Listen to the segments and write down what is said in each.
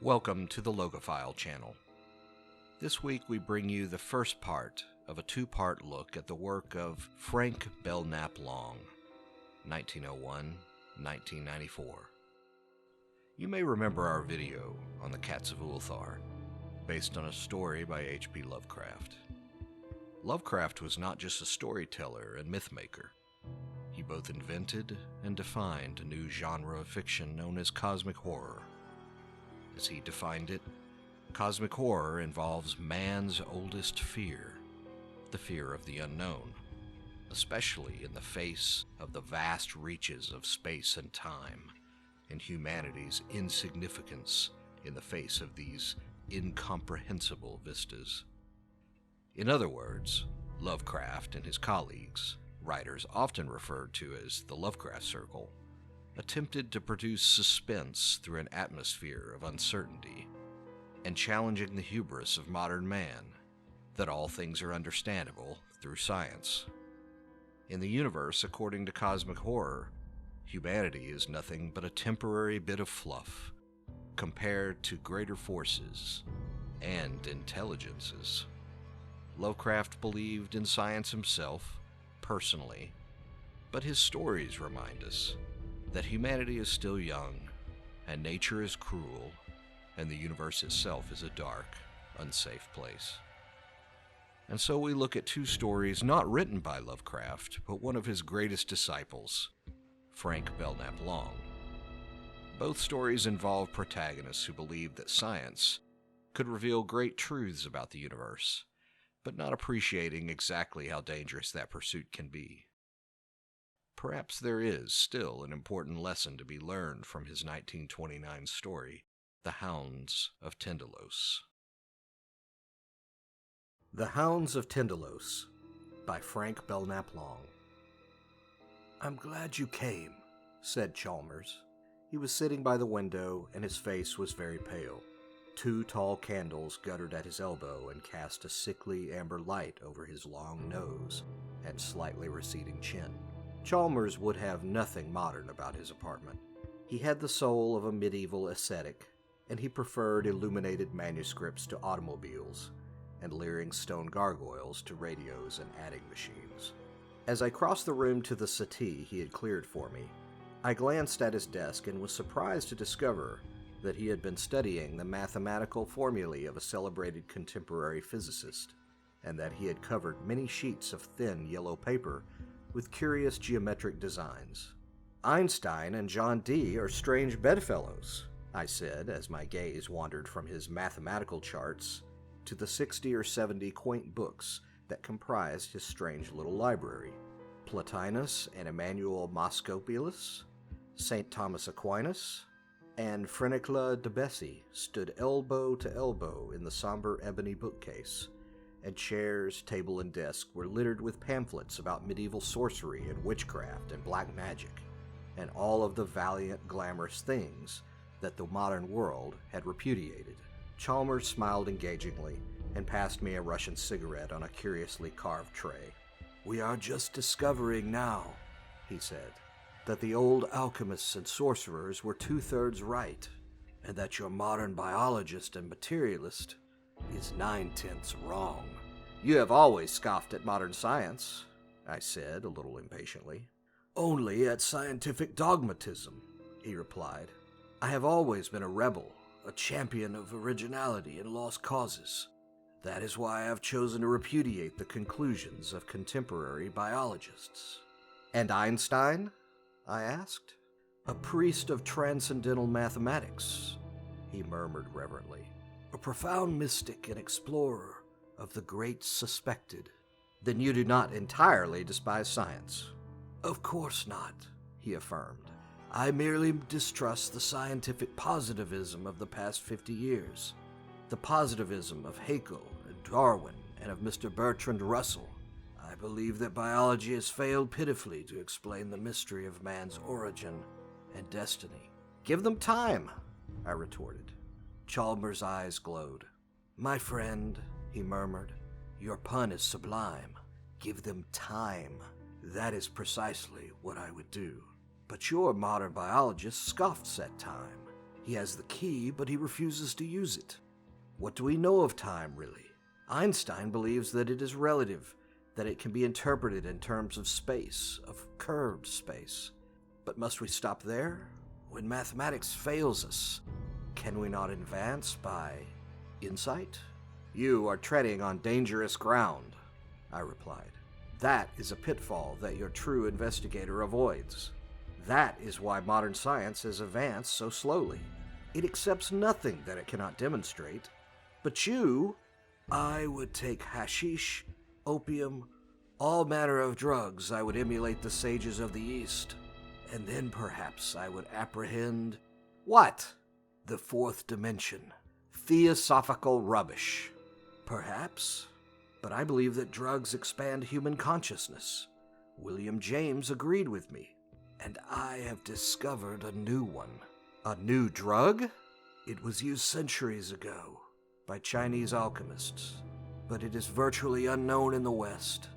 Welcome to the Logophile channel. This week we bring you the first part of a two-part look at the work of Frank Belknap Long, 1901-1994. You may remember our video on the Cats of Ulthar, based on a story by H.P. Lovecraft. Lovecraft was not just a storyteller and mythmaker. He both invented and defined a new genre of fiction known as cosmic horror. As he defined it, cosmic horror involves man's oldest fear, the fear of the unknown, especially in the face of the vast reaches of space and time, and humanity's insignificance in the face of these incomprehensible vistas. In other words, Lovecraft and his colleagues, writers often referred to as the Lovecraft Circle, attempted to produce suspense through an atmosphere of uncertainty, and challenging the hubris of modern man, that all things are understandable through science. In the universe, according to cosmic horror, humanity is nothing but a temporary bit of fluff compared to greater forces and intelligences. Lovecraft believed in science himself, personally, but his stories remind us that humanity is still young, and nature is cruel, and the universe itself is a dark, unsafe place. And so we look at two stories not written by Lovecraft, but one of his greatest disciples, Frank Belknap Long. Both stories involve protagonists who believed that science could reveal great truths about the universe, but not appreciating exactly how dangerous that pursuit can be. Perhaps there is still an important lesson to be learned from his 1929 story, The Hounds of Tindalos. The Hounds of Tindalos, by Frank Belknap Long. "I'm glad you came," said Chalmers. He was sitting by the window, and his face was very pale. Two tall candles guttered at his elbow and cast a sickly amber light over his long nose and slightly receding chin. Chalmers would have nothing modern about his apartment. He had the soul of a medieval ascetic, and he preferred illuminated manuscripts to automobiles and leering stone gargoyles to radios and adding machines. As I crossed the room to the settee he had cleared for me, I glanced at his desk and was surprised to discover that he had been studying the mathematical formulae of a celebrated contemporary physicist, and that he had covered many sheets of thin yellow paper with curious geometric designs. "Einstein and John Dee are strange bedfellows," I said as my gaze wandered from his mathematical charts to the 60 or 70 quaint books that comprised his strange little library. Plotinus and Emmanuel Moscopulus, St. Thomas Aquinas, and Phrenicla de Bessy stood elbow to elbow in the somber ebony bookcase, and chairs, table, and desk were littered with pamphlets about medieval sorcery and witchcraft and black magic, and all of the valiant, glamorous things that the modern world had repudiated. Chalmers smiled engagingly and passed me a Russian cigarette on a curiously carved tray. "We are just discovering now," he said, "that the old alchemists and sorcerers were 2/3 right, and that your modern biologist and materialist is 9/10 wrong." "You have always scoffed at modern science," I said, a little impatiently. "Only at scientific dogmatism," he replied. "I have always been a rebel, a champion of originality and lost causes. That is why I have chosen to repudiate the conclusions of contemporary biologists." "And Einstein?" I asked. "A priest of transcendental mathematics," he murmured reverently. "A profound mystic and explorer of the great suspected." "Then you do not entirely despise science?" "Of course not," he affirmed. "I merely distrust the scientific positivism of the past 50 years. The positivism of Haeckel and Darwin and of Mr. Bertrand Russell. I believe that biology has failed pitifully to explain the mystery of man's origin and destiny." "Give them time," I retorted. Chalmers' eyes glowed. "My friend," he murmured, "your pun is sublime. Give them time. That is precisely what I would do. But your modern biologist scoffs at time. He has the key, but he refuses to use it. What do we know of time, really? Einstein believes that it is relative, that it can be interpreted in terms of space, of curved space. But must we stop there? When mathematics fails us, can we not advance by insight? You are treading on dangerous ground, I replied. That is a pitfall that your true investigator avoids. That is why modern science has advanced so slowly. It accepts nothing that it cannot demonstrate. But you, I would take hashish, opium, all manner of drugs. I would emulate the sages of the East. And then perhaps I would apprehend... What? The fourth dimension. Theosophical rubbish. Perhaps. But I believe that drugs expand human consciousness. William James agreed with me. And I have discovered a new one. A new drug? It was used centuries ago by Chinese alchemists, but it is virtually unknown in the West.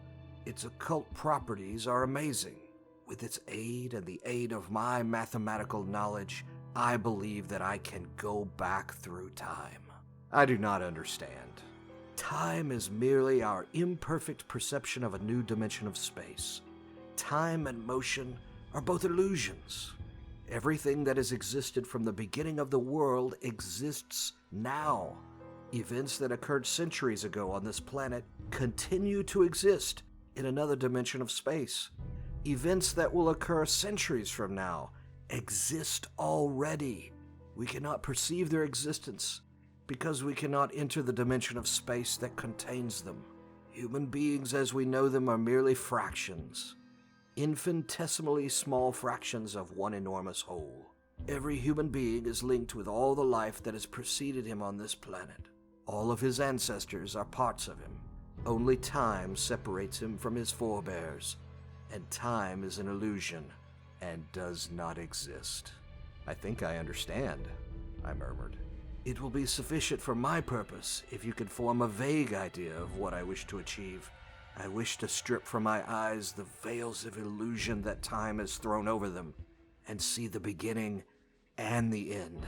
Its occult properties are amazing. With its aid and the aid of my mathematical knowledge, I believe that I can go back through time. I do not understand. Time is merely our imperfect perception of a new dimension of space. Time and motion are both illusions. Everything that has existed from the beginning of the world exists now. Events that occurred centuries ago on this planet continue to exist in another dimension of space. Events that will occur centuries from now exist already. We cannot perceive their existence because we cannot enter the dimension of space that contains them. Human beings as we know them are merely fractions. Infinitesimally small fractions of one enormous whole. Every human being is linked with all the life that has preceded him on this planet. All of his ancestors are parts of him. Only time separates him from his forebears, and time is an illusion and does not exist. I think I understand, I murmured. It will be sufficient for my purpose if you can form a vague idea of what I wish to achieve. I wish to strip from my eyes the veils of illusion that time has thrown over them, and see the beginning and the end.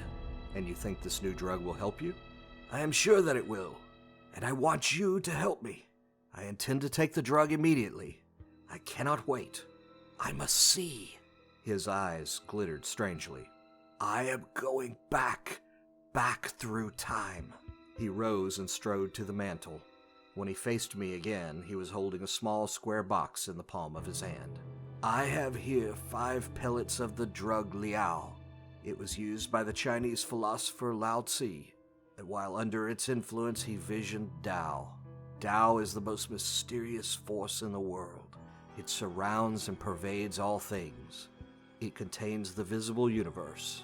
And you think this new drug will help you? I am sure that it will, and I want you to help me. I intend to take the drug immediately. I cannot wait. I must see. His eyes glittered strangely. I am going back through time. He rose and strode to the mantel. When he faced me again, he was holding a small square box in the palm of his hand. I have here 5 pellets of the drug Liao. It was used by the Chinese philosopher Lao Tzu, and while under its influence he visioned Tao. Tao is the most mysterious force in the world. It surrounds and pervades all things. It contains the visible universe,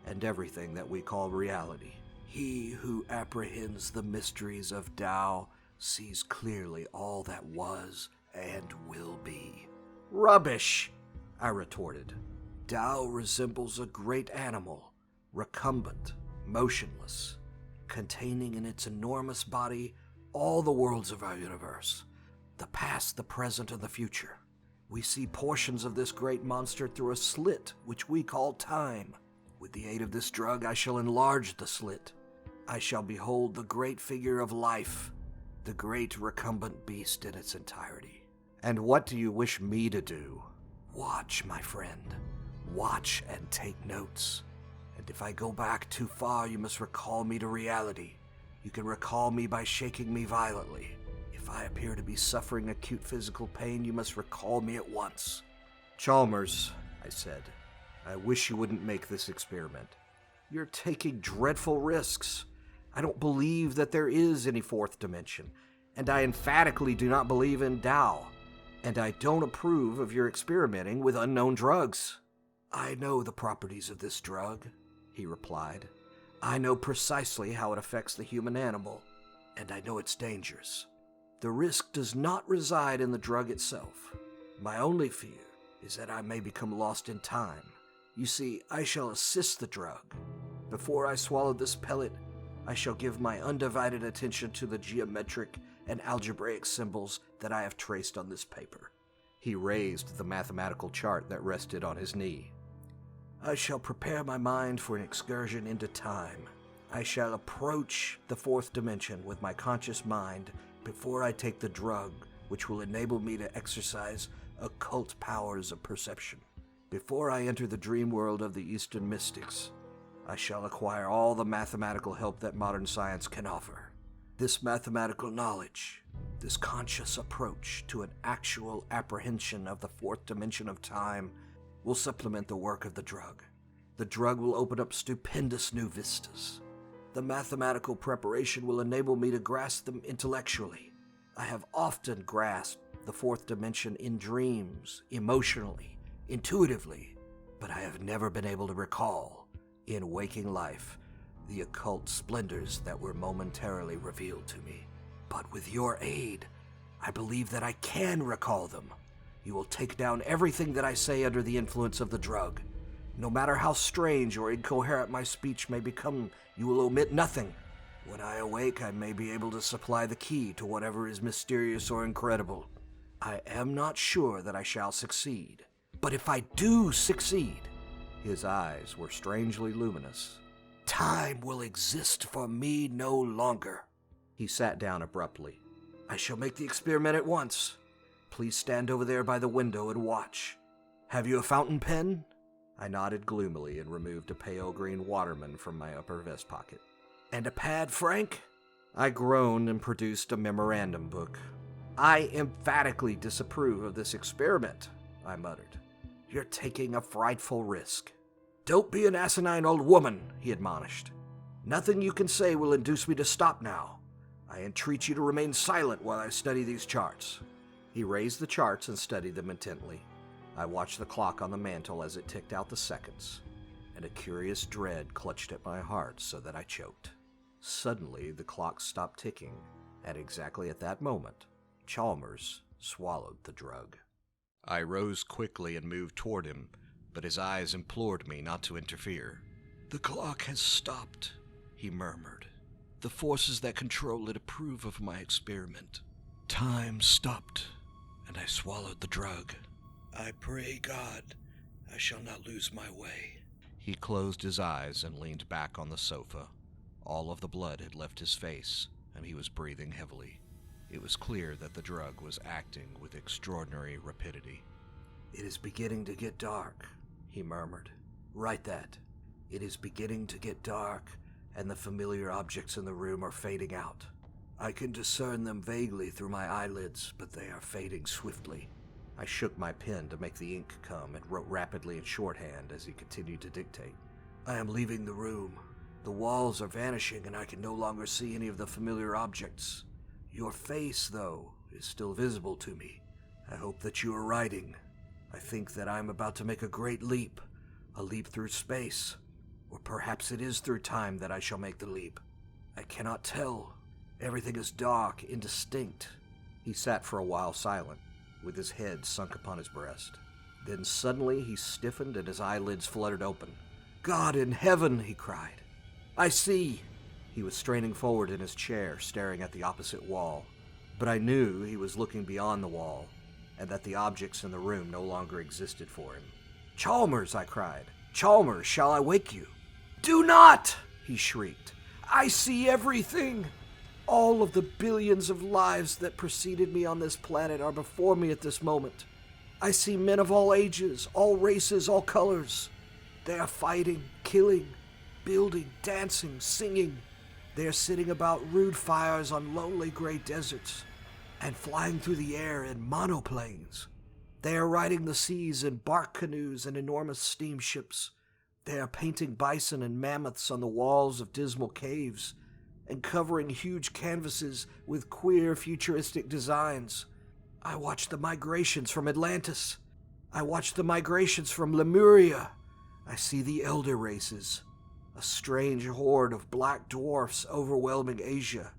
and everything that we call reality. He who apprehends the mysteries of Tao sees clearly all that was and will be. Rubbish, I retorted. Tao resembles a great animal, recumbent, motionless, containing in its enormous body all the worlds of our universe, the past, the present, and the future. We see portions of this great monster through a slit, which we call time. With the aid of this drug, I shall enlarge the slit. I shall behold the great figure of life, the great recumbent beast in its entirety. And what do you wish me to do? Watch, my friend. Watch and take notes. And if I go back too far, you must recall me to reality. You can recall me by shaking me violently. If I appear to be suffering acute physical pain, you must recall me at once. Chalmers, I said, I wish you wouldn't make this experiment. You're taking dreadful risks. I don't believe that there is any fourth dimension, and I emphatically do not believe in Tao, and I don't approve of your experimenting with unknown drugs. I know the properties of this drug, he replied. I know precisely how it affects the human animal, and I know its dangers. The risk does not reside in the drug itself. My only fear is that I may become lost in time. You see, I shall assist the drug. Before I swallow this pellet, I shall give my undivided attention to the geometric and algebraic symbols that I have traced on this paper. He raised the mathematical chart that rested on his knee. I shall prepare my mind for an excursion into time. I shall approach the fourth dimension with my conscious mind before I take the drug, which will enable me to exercise occult powers of perception. Before I enter the dream world of the Eastern mystics, I shall acquire all the mathematical help that modern science can offer. This mathematical knowledge, this conscious approach to an actual apprehension of the fourth dimension of time, will supplement the work of the drug. The drug will open up stupendous new vistas. The mathematical preparation will enable me to grasp them intellectually. I have often grasped the fourth dimension in dreams, emotionally, intuitively, but I have never been able to recall, in waking life, the occult splendors that were momentarily revealed to me. But with your aid, I believe that I can recall them. You will take down everything that I say under the influence of the drug. No matter how strange or incoherent my speech may become, you will omit nothing. When I awake, I may be able to supply the key to whatever is mysterious or incredible. I am not sure that I shall succeed. But if I do succeed, his eyes were strangely luminous, time will exist for me no longer. He sat down abruptly. I shall make the experiment at once. Please stand over there by the window and watch. Have you a fountain pen? I nodded gloomily and removed a pale green Waterman from my upper vest pocket. And a pad, Frank? I groaned and produced a memorandum book. I emphatically disapprove of this experiment, I muttered. You're taking a frightful risk. Don't be an asinine old woman, he admonished. Nothing you can say will induce me to stop now. I entreat you to remain silent while I study these charts. He raised the charts and studied them intently. I watched the clock on the mantel as it ticked out the seconds, and a curious dread clutched at my heart so that I choked. Suddenly, the clock stopped ticking, and exactly at that moment, Chalmers swallowed the drug. I rose quickly and moved toward him, but his eyes implored me not to interfere. The clock has stopped, he murmured. The forces that control it approve of my experiment. Time stopped, and I swallowed the drug. I pray God I shall not lose my way. He closed his eyes and leaned back on the sofa. All of the blood had left his face, and he was breathing heavily. It was clear that the drug was acting with extraordinary rapidity. It is beginning to get dark, he murmured. Write that. It is beginning to get dark, and the familiar objects in the room are fading out. I can discern them vaguely through my eyelids, but they are fading swiftly. I shook my pen to make the ink come and wrote rapidly in shorthand as he continued to dictate. I am leaving the room. The walls are vanishing, and I can no longer see any of the familiar objects. Your face, though, is still visible to me. I hope that you are writing. I think that I am about to make a great leap, a leap through space. Or perhaps it is through time that I shall make the leap. I cannot tell. Everything is dark, indistinct. He sat for a while silent, with his head sunk upon his breast. Then suddenly he stiffened and his eyelids fluttered open. God in heaven, he cried. I see. He was straining forward in his chair, staring at the opposite wall. But I knew he was looking beyond the wall, and that the objects in the room no longer existed for him. Chalmers, I cried. Chalmers, shall I wake you? Do not, he shrieked. I see everything. All of the billions of lives that preceded me on this planet are before me at this moment. I see men of all ages, all races, all colors. They are fighting, killing, building, dancing, singing. They are sitting about rude fires on lonely gray deserts and flying through the air in monoplanes. They are riding the seas in bark canoes and enormous steamships. They are painting bison and mammoths on the walls of dismal caves and covering huge canvases with queer futuristic designs. I watch the migrations from Atlantis. I watch the migrations from Lemuria. I see the elder races, a strange horde of black dwarfs overwhelming Asia,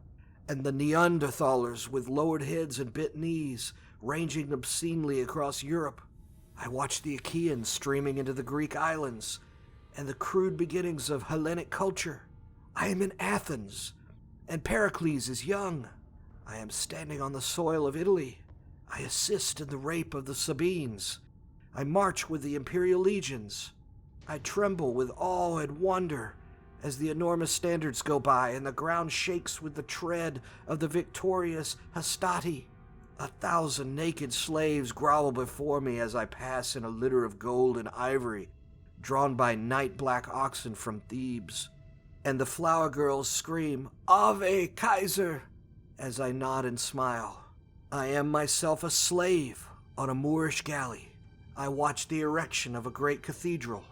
and the Neanderthalers with lowered heads and bent knees ranging obscenely across Europe. I watch the Achaeans streaming into the Greek islands, and the crude beginnings of Hellenic culture. I am in Athens, and Pericles is young. I am standing on the soil of Italy. I assist in the rape of the Sabines. I march with the imperial legions. I tremble with awe and wonder as the enormous standards go by and the ground shakes with the tread of the victorious Hastati. 1,000 naked slaves grovel before me as I pass in a litter of gold and ivory, drawn by night-black oxen from Thebes. And the flower girls scream, "Ave, Kaiser!" as I nod and smile. I am myself a slave on a Moorish galley. I watch the erection of a great cathedral.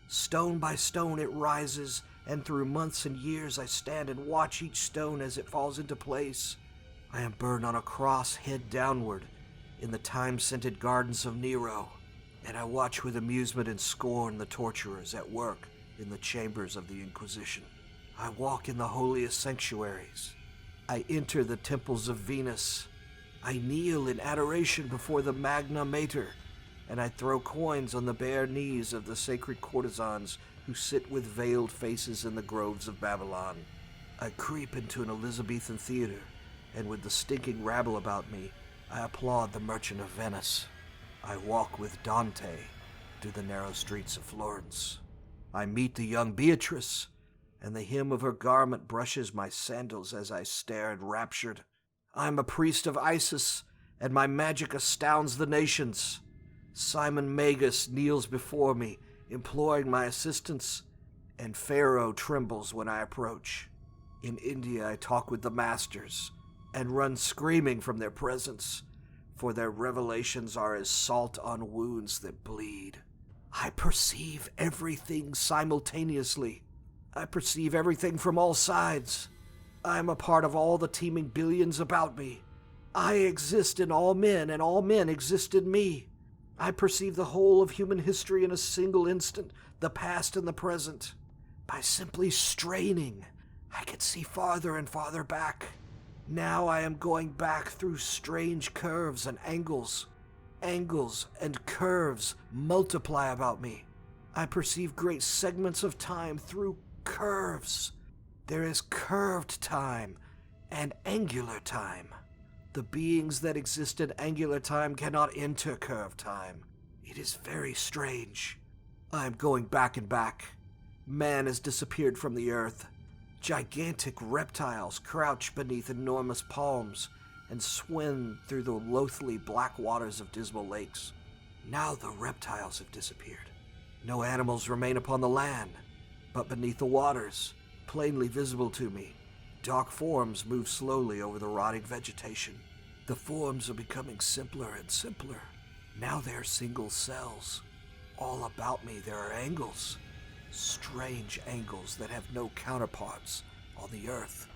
Stone by stone it rises, and through months and years I stand and watch each stone as it falls into place. I am burned on a cross head downward in the time-scented gardens of Nero, and I watch with amusement and scorn the torturers at work in the chambers of the Inquisition. I walk in the holiest sanctuaries. I enter the temples of Venus. I kneel in adoration before the Magna Mater, and I throw coins on the bare knees of the sacred courtesans who sit with veiled faces in the groves of Babylon. I creep into an Elizabethan theater, and with the stinking rabble about me, I applaud the Merchant of Venice. I walk with Dante through the narrow streets of Florence. I meet the young Beatrice, and the hem of her garment brushes my sandals as I stare enraptured. I am a priest of Isis, and my magic astounds the nations. Simon Magus kneels before me, imploring my assistance, and Pharaoh trembles when I approach. In India I talk with the masters, and run screaming from their presence, for their revelations are as salt on wounds that bleed. I perceive everything simultaneously. I perceive everything from all sides. I am a part of all the teeming billions about me. I exist in all men, and all men exist in me. I perceive the whole of human history in a single instant, the past and the present. By simply straining, I can see farther and farther back. Now I am going back through strange curves and angles. Angles and curves multiply about me. I perceive great segments of time through curves. There is curved time and angular time. The beings that exist in angular time cannot enter curved time. It is very strange. I am going back and back. Man has disappeared from the earth. Gigantic reptiles crouch beneath enormous palms and swim through the loathly black waters of dismal lakes. Now the reptiles have disappeared. No animals remain upon the land, but beneath the waters, plainly visible to me, dark forms move slowly over the rotting vegetation. The forms are becoming simpler and simpler. Now they are single cells. All about me there are angles. Strange angles that have no counterparts on the earth.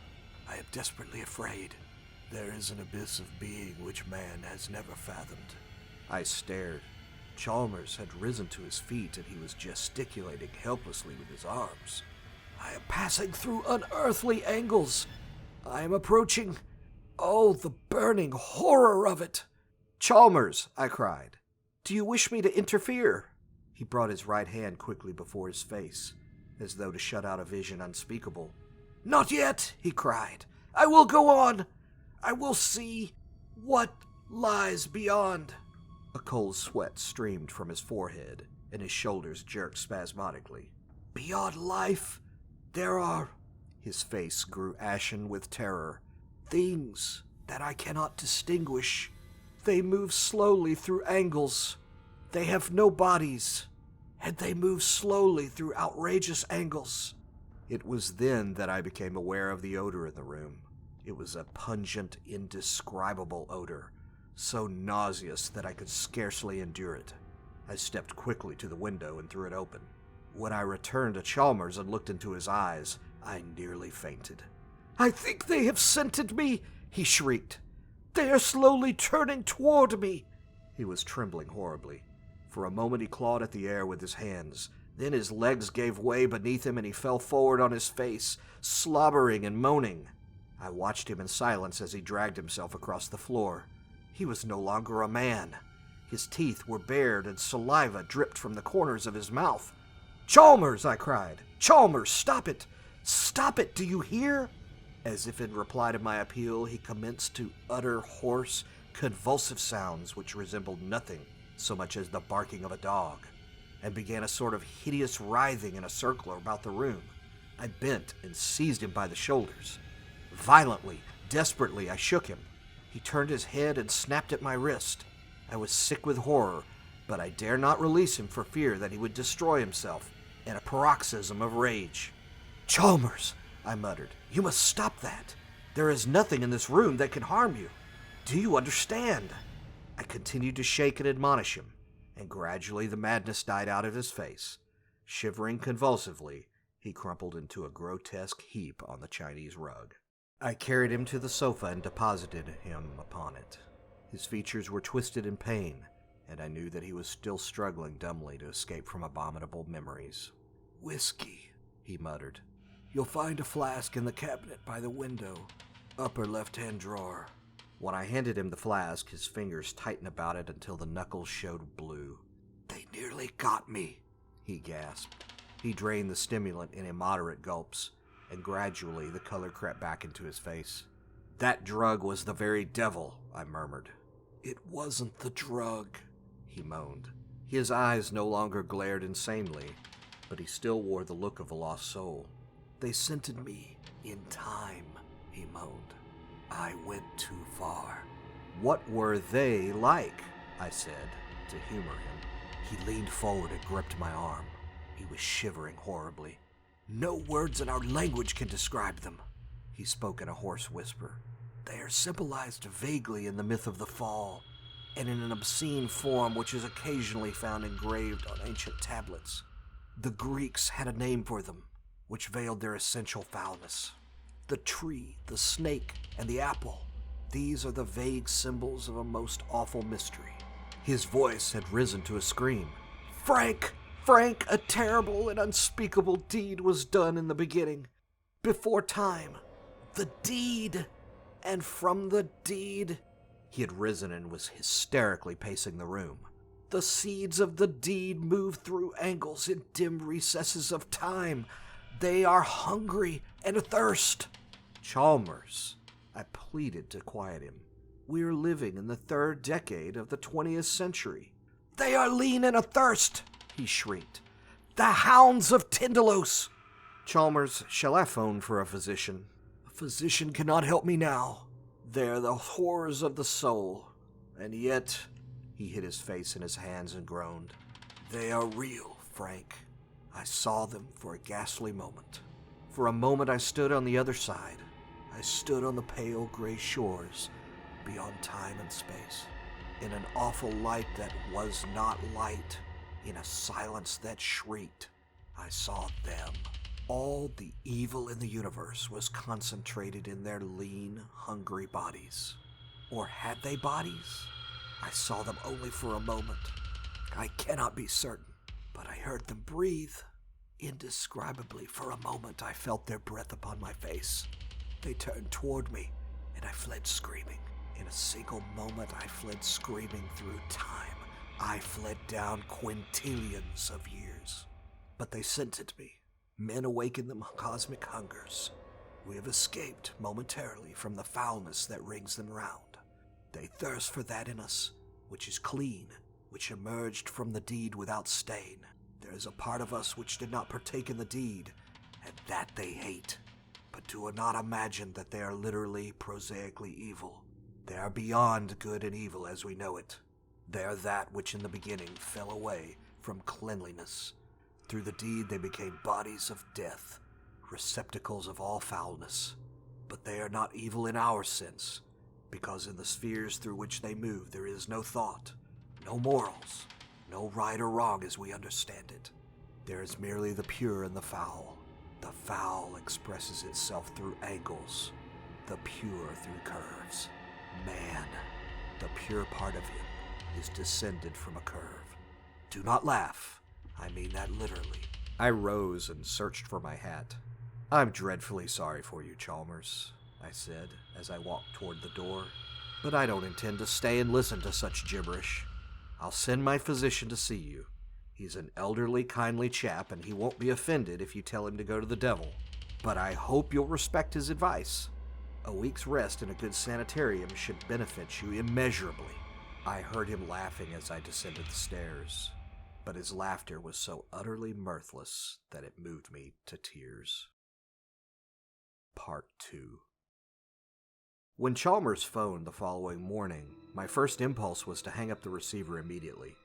I am desperately afraid. There is an abyss of being which man has never fathomed. I stared. Chalmers had risen to his feet and he was gesticulating helplessly with his arms. I am passing through unearthly angles. I am approaching. Oh, the burning horror of it! "Chalmers," I cried, "do you wish me to interfere?" He brought his right hand quickly before his face, as though to shut out a vision unspeakable. "Not yet," he cried. "I will go on. I will see what lies beyond." A cold sweat streamed from his forehead, and his shoulders jerked spasmodically. "Beyond life, there are..." His face grew ashen with terror. "Things that I cannot distinguish. They move slowly through angles. They have no bodies, and they move slowly through outrageous angles." It was then that I became aware of the odor in the room. It was a pungent, indescribable odor, so nauseous that I could scarcely endure it. I stepped quickly to the window and threw it open. When I returned to Chalmers and looked into his eyes, I nearly fainted. "I think they have scented me," he shrieked. "They are slowly turning toward me." He was trembling horribly. For a moment he clawed at the air with his hands. Then his legs gave way beneath him and he fell forward on his face, slobbering and moaning. I watched him in silence as he dragged himself across the floor. He was no longer a man. His teeth were bared and saliva dripped from the corners of his mouth. "Chalmers!" I cried. "Chalmers, stop it! Stop it! Do you hear?" As if in reply to my appeal, he commenced to utter hoarse, convulsive sounds which resembled nothing so much as the barking of a dog. and began a sort of hideous writhing in a circle about the room. I bent and seized him by the shoulders. Violently, desperately, I shook him. He turned his head and snapped at my wrist. I was sick with horror, but I dare not release him for fear that he would destroy himself in a paroxysm of rage. "Chalmers," I muttered, "you must stop that. There is nothing in this room that can harm you. Do you understand?" I continued to shake and admonish him, and gradually the madness died out of his face. Shivering convulsively, he crumpled into a grotesque heap on the Chinese rug. I carried him to the sofa and deposited him upon it. His features were twisted in pain, and I knew that he was still struggling dumbly to escape from abominable memories. "Whiskey," he muttered. "You'll find a flask in the cabinet by the window, upper left-hand drawer." When I handed him the flask, his fingers tightened about it until the knuckles showed blue. "They nearly got me," he gasped. He drained the stimulant in immoderate gulps, and gradually the color crept back into his face. "That drug was the very devil," I murmured. "It wasn't the drug," he moaned. His eyes no longer glared insanely, but he still wore the look of a lost soul. "They scented me in time," he moaned. "I went too far." "What were they like?" I said, to humor him. He leaned forward and gripped my arm. He was shivering horribly. "No words in our language can describe them," he spoke in a hoarse whisper. "They are symbolized vaguely in the myth of the fall, and in an obscene form which is occasionally found engraved on ancient tablets. The Greeks had a name for them, which veiled their essential foulness. The tree, the snake, and the apple. These are the vague symbols of a most awful mystery." His voice had risen to a scream. "Frank! Frank, a terrible and unspeakable deed was done in the beginning, before time. The deed! And from the deed..." He had risen and was hysterically pacing the room. "The seeds of the deed move through angles in dim recesses of time. They are hungry and athirst." "Chalmers," I pleaded to quiet him. "We are living in the 3rd decade of the 20th century." "They are lean and athirst," he shrieked. "The Hounds of Tindalos!" "Chalmers, shall I phone for a physician?" "A physician cannot help me now. They're the horrors of the soul. And yet," he hid his face in his hands and groaned, "they are real, Frank. I saw them for a ghastly moment. For a moment I stood on the other side. I stood on the pale gray shores, beyond time and space, in an awful light that was not light, in a silence that shrieked. I saw them. All the evil in the universe was concentrated in their lean, hungry bodies. Or had they bodies? I saw them only for a moment. I cannot be certain, but I heard them breathe. Indescribably, for a moment, I felt their breath upon my face. They turned toward me, and I fled screaming. In a single moment, I fled screaming through time. I fled down quintillions of years. But they scented me. Men awaken them cosmic hungers. We have escaped momentarily from the foulness that rings them round. They thirst for that in us, which is clean, which emerged from the deed without stain. There is a part of us which did not partake in the deed, and that they hate. But do not imagine that they are literally, prosaically evil. They are beyond good and evil as we know it. They are that which in the beginning fell away from cleanliness. Through the deed they became bodies of death, receptacles of all foulness. But they are not evil in our sense, because in the spheres through which they move there is no thought, no morals, no right or wrong as we understand it. There is merely the pure and the foul. The foul expresses itself through angles, the pure through curves. Man, the pure part of him, is descended from a curve. Do not laugh. I mean that literally. I rose and searched for my hat. "I'm dreadfully sorry for you, Chalmers," I said as I walked toward the door. "But I don't intend to stay and listen to such gibberish. I'll send my physician to see you. He's an elderly, kindly chap, and he won't be offended if you tell him to go to the devil. But I hope you'll respect his advice. A week's rest in a good sanitarium should benefit you immeasurably." I heard him laughing as I descended the stairs. but his laughter was so utterly mirthless that it moved me to tears. Part 2. When Chalmers phoned the following morning, my first impulse was to hang up the receiver immediately.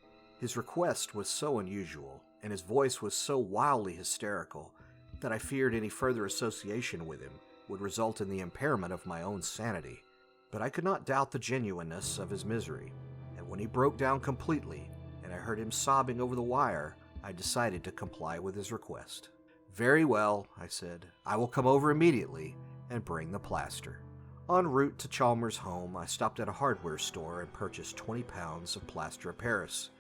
His request was so unusual, and his voice was so wildly hysterical, that I feared any further association with him would result in the impairment of my own sanity. But I could not doubt the genuineness of his misery, and when he broke down completely, and I heard him sobbing over the wire, I decided to comply with his request. "Very well," I said. "I will come over immediately and bring the plaster." En route to Chalmers' home, I stopped at a hardware store and purchased 20 pounds of plaster of Paris.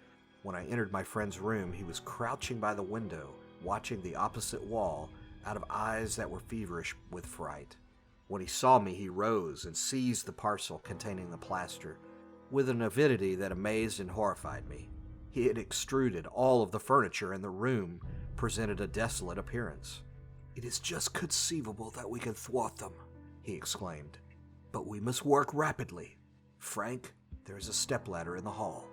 When I entered my friend's room, he was crouching by the window, watching the opposite wall, out of eyes that were feverish with fright. When he saw me, he rose and seized the parcel containing the plaster, with an avidity that amazed and horrified me. He had extruded all of the furniture, and the room presented a desolate appearance. "It is just conceivable that we can thwart them," he exclaimed. "But we must work rapidly. Frank, there is a stepladder in the hall.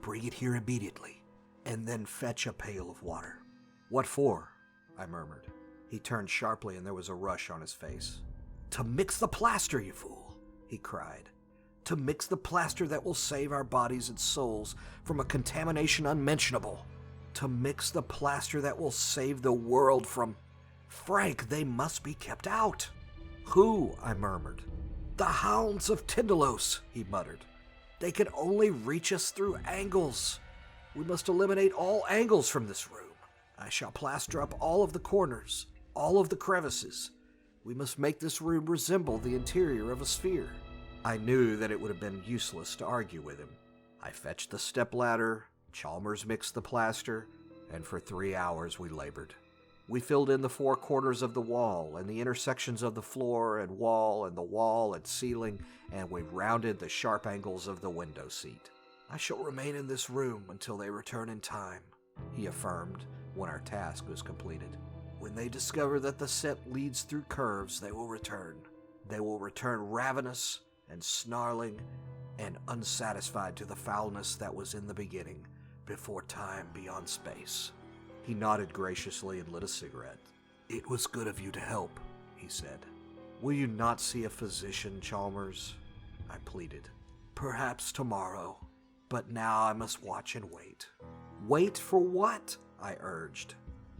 Bring it here immediately, and then fetch a pail of water." "What for?" I murmured. He turned sharply, and there was a rush on his face. "To mix the plaster, you fool," he cried. "To mix the plaster that will save our bodies and souls from a contamination unmentionable. To mix the plaster that will save the world from... Frank, they must be kept out." "Who?" I murmured. "The Hounds of Tindalos," he muttered. "They can only reach us through angles. We must eliminate all angles from this room. I shall plaster up all of the corners, all of the crevices. We must make this room resemble the interior of a sphere." I knew that it would have been useless to argue with him. I fetched the stepladder, Chalmers mixed the plaster, and for 3 hours we labored. We filled in the 4 corners of the wall and the intersections of the floor and the wall and ceiling, and we rounded the sharp angles of the window seat. "I shall remain in this room until they return in time," he affirmed when our task was completed. "When they discover that the set leads through curves, they will return. They will return ravenous and snarling and unsatisfied to the foulness that was in the beginning, before time beyond space." He nodded graciously and lit a cigarette. "It was good of you to help," he said. "Will you not see a physician, Chalmers?" I pleaded. "Perhaps tomorrow, but now I must watch and wait." "Wait for what?" I urged.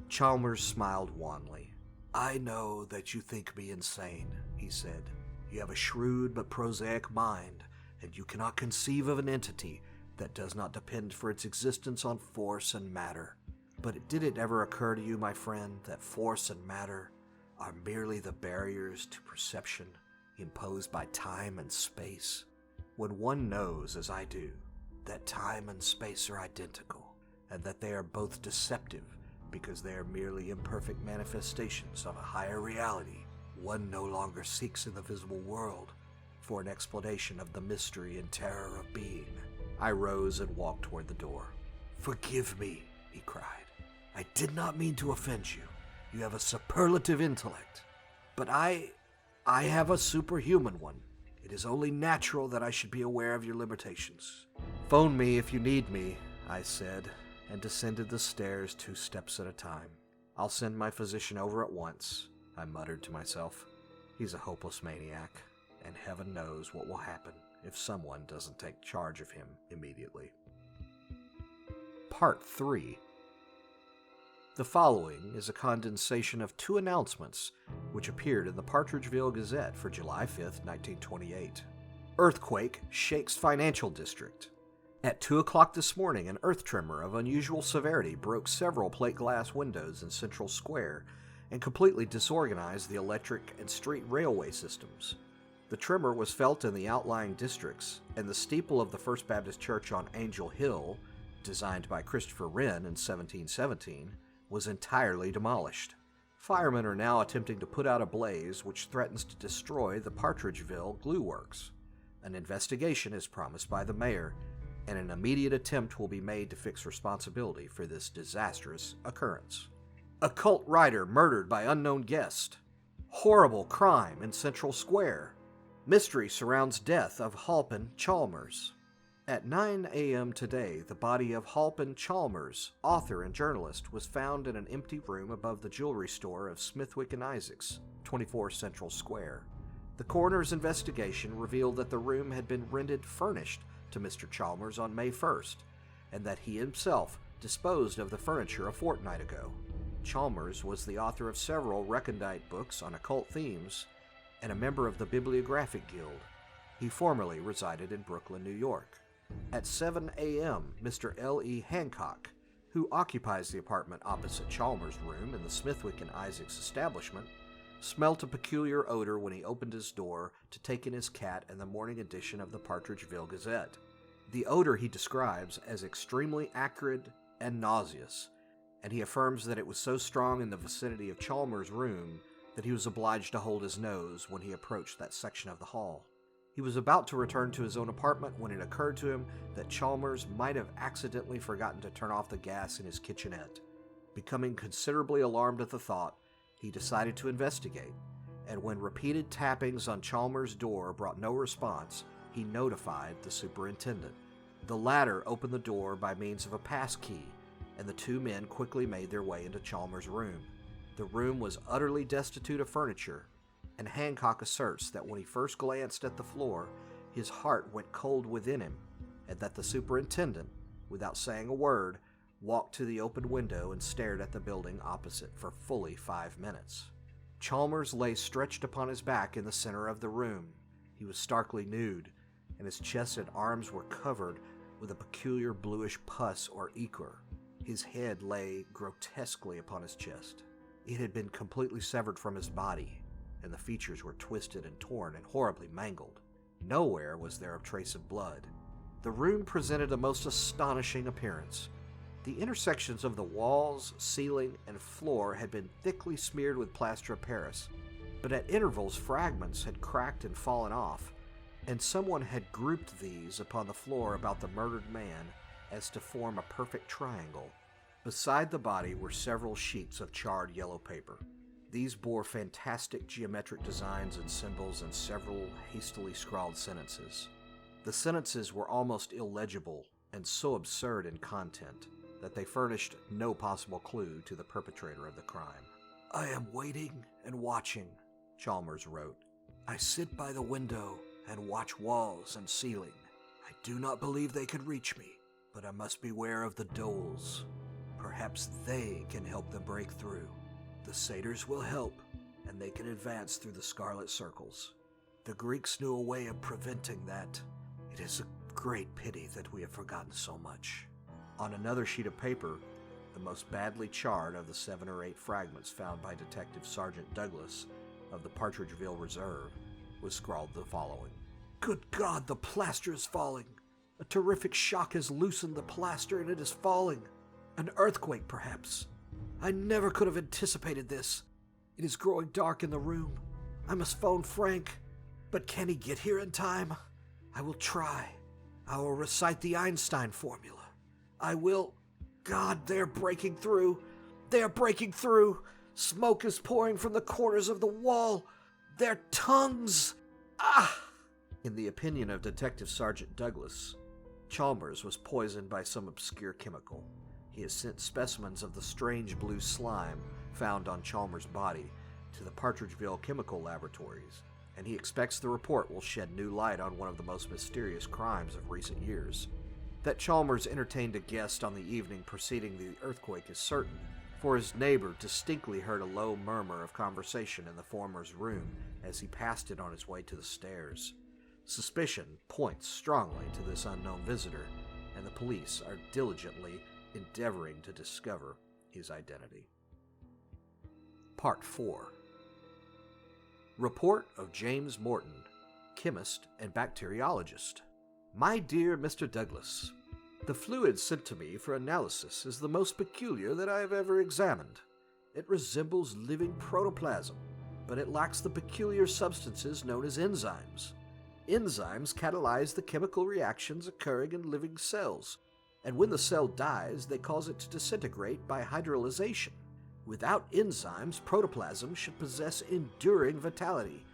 Chalmers smiled wanly. "I know that you think me insane," he said. "You have a shrewd but prosaic mind, and you cannot conceive of an entity that does not depend for its existence on force and matter. But did it ever occur to you, my friend, that force and matter are merely the barriers to perception imposed by time and space? When one knows, as I do, that time and space are identical, and that they are both deceptive because they are merely imperfect manifestations of a higher reality, one no longer seeks in the visible world for an explanation of the mystery and terror of being." I rose and walked toward the door. "Forgive me," he cried. "I did not mean to offend you. You have a superlative intellect. But I have a superhuman one. It is only natural that I should be aware of your limitations." "Phone me if you need me," I said, and descended the stairs 2 steps at a time. "I'll send my physician over at once," I muttered to myself. "He's a hopeless maniac, and heaven knows what will happen if someone doesn't take charge of him immediately." Part 3. The following is a condensation of 2 announcements which appeared in the Partridgeville Gazette for July 5, 1928. Earthquake shakes financial district. At 2 o'clock this morning, an earth tremor of unusual severity broke several plate glass windows in Central Square and completely disorganized the electric and street railway systems. The tremor was felt in the outlying districts, and the steeple of the First Baptist Church on Angel Hill, designed by Christopher Wren in 1717, was entirely demolished. Firemen are now attempting to put out a blaze which threatens to destroy the Partridgeville glue works. An investigation is promised by the mayor, and an immediate attempt will be made to fix responsibility for this disastrous occurrence. Occult writer murdered by unknown guest. Horrible crime in Central Square. Mystery surrounds death of Halpin Chalmers. At 9 a.m. today, the body of Halpin Chalmers, author and journalist, was found in an empty room above the jewelry store of Smithwick and Isaacs, 24 Central Square. The coroner's investigation revealed that the room had been rented furnished to Mr. Chalmers on May 1st, and that he himself disposed of the furniture a fortnight ago. Chalmers was the author of several recondite books on occult themes and a member of the Bibliographic Guild. He formerly resided in Brooklyn, New York. At 7 a.m., Mr. L.E. Hancock, who occupies the apartment opposite Chalmers' room in the Smithwick and Isaacs establishment, smelt a peculiar odor when he opened his door to take in his cat and the morning edition of the Partridgeville Gazette. The odor he describes as extremely acrid and nauseous, and he affirms that it was so strong in the vicinity of Chalmers' room that he was obliged to hold his nose when he approached that section of the hall. He was about to return to his own apartment when it occurred to him that Chalmers might have accidentally forgotten to turn off the gas in his kitchenette. Becoming considerably alarmed at the thought, he decided to investigate, and when repeated tappings on Chalmers' door brought no response, he notified the superintendent. The latter opened the door by means of a pass key, and the two men quickly made their way into Chalmers' room. The room was utterly destitute of furniture, and Hancock asserts that when he first glanced at the floor, his heart went cold within him, and that the superintendent, without saying a word, walked to the open window and stared at the building opposite for fully 5 minutes. Chalmers lay stretched upon his back in the center of the room. He was starkly nude, and his chest and arms were covered with a peculiar bluish pus or ichor. His head lay grotesquely upon his chest. It had been completely severed from his body, and the features were twisted and torn and horribly mangled. Nowhere was there a trace of blood. The room presented a most astonishing appearance. The intersections of the walls, ceiling, and floor had been thickly smeared with plaster of Paris, but at intervals fragments had cracked and fallen off, and someone had grouped these upon the floor about the murdered man as to form a perfect triangle. Beside the body were several sheets of charred yellow paper. These bore fantastic geometric designs and symbols and several hastily scrawled sentences. The sentences were almost illegible and so absurd in content that they furnished no possible clue to the perpetrator of the crime. "I am waiting and watching," Chalmers wrote. "I sit by the window and watch walls and ceiling. I do not believe they could reach me, but I must beware of the doles. Perhaps they can help them break through. The satyrs will help, and they can advance through the scarlet circles. The Greeks knew a way of preventing that. It is a great pity that we have forgotten so much." On another sheet of paper, the most badly charred of the 7 or 8 fragments found by Detective Sergeant Douglas of the Partridgeville Reserve, was scrawled the following: "Good God, the plaster is falling! A terrific shock has loosened the plaster and it is falling. An earthquake, perhaps. I never could have anticipated this. It is growing dark in the room. I must phone Frank. But can he get here in time? I will try. I will recite the Einstein formula. I will... God, they're breaking through. They're breaking through. Smoke is pouring from the corners of the wall. Their tongues... Ah!" In the opinion of Detective Sergeant Douglas, Chalmers was poisoned by some obscure chemical. He has sent specimens of the strange blue slime found on Chalmers' body to the Partridgeville Chemical Laboratories, and he expects the report will shed new light on one of the most mysterious crimes of recent years. That Chalmers entertained a guest on the evening preceding the earthquake is certain, for his neighbor distinctly heard a low murmur of conversation in the former's room as he passed it on his way to the stairs. Suspicion points strongly to this unknown visitor, and the police are diligently endeavoring to discover his identity. Part 4. Report of James Martyn, chemist and bacteriologist. My dear Mr. Douglas, the fluid sent to me for analysis is the most peculiar that I have ever examined. It resembles living protoplasm, but it lacks the peculiar substances known as enzymes. Enzymes catalyze the chemical reactions occurring in living cells, and when the cell dies, they cause it to disintegrate by hydrolyzation. Without enzymes, protoplasm should possess enduring vitality,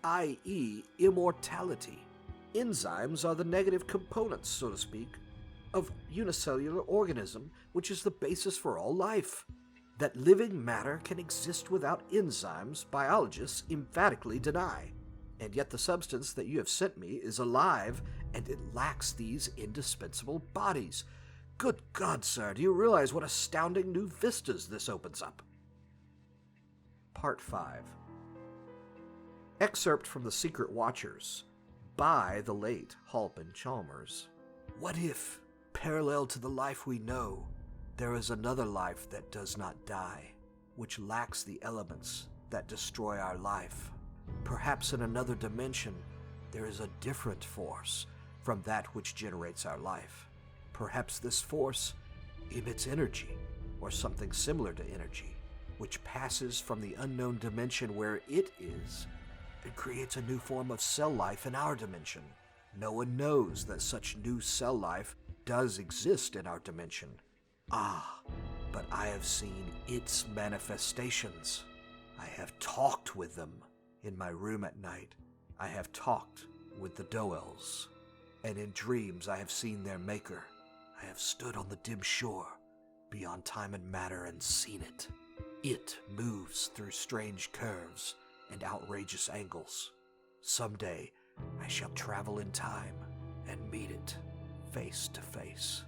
i.e., immortality. Enzymes are the negative components, so to speak, of unicellular organism, which is the basis for all life. That living matter can exist without enzymes, biologists emphatically deny. And yet the substance that you have sent me is alive, and it lacks these indispensable bodies. Good God, sir, do you realize what astounding new vistas this opens up? Part 5. Excerpt from The Secret Watchers, by the late Halpin Chalmers. What if, parallel to the life we know, there is another life that does not die, which lacks the elements that destroy our life? Perhaps in another dimension, there is a different force from that which generates our life. Perhaps this force emits energy, or something similar to energy, which passes from the unknown dimension where it is, and creates a new form of cell life in our dimension. No one knows that such new cell life does exist in our dimension. Ah, but I have seen its manifestations. I have talked with them. In my room at night, I have talked with the Doels, and in dreams I have seen their maker. I have stood on the dim shore, beyond time and matter, and seen it. It moves through strange curves and outrageous angles. Someday, I shall travel in time and meet it face to face.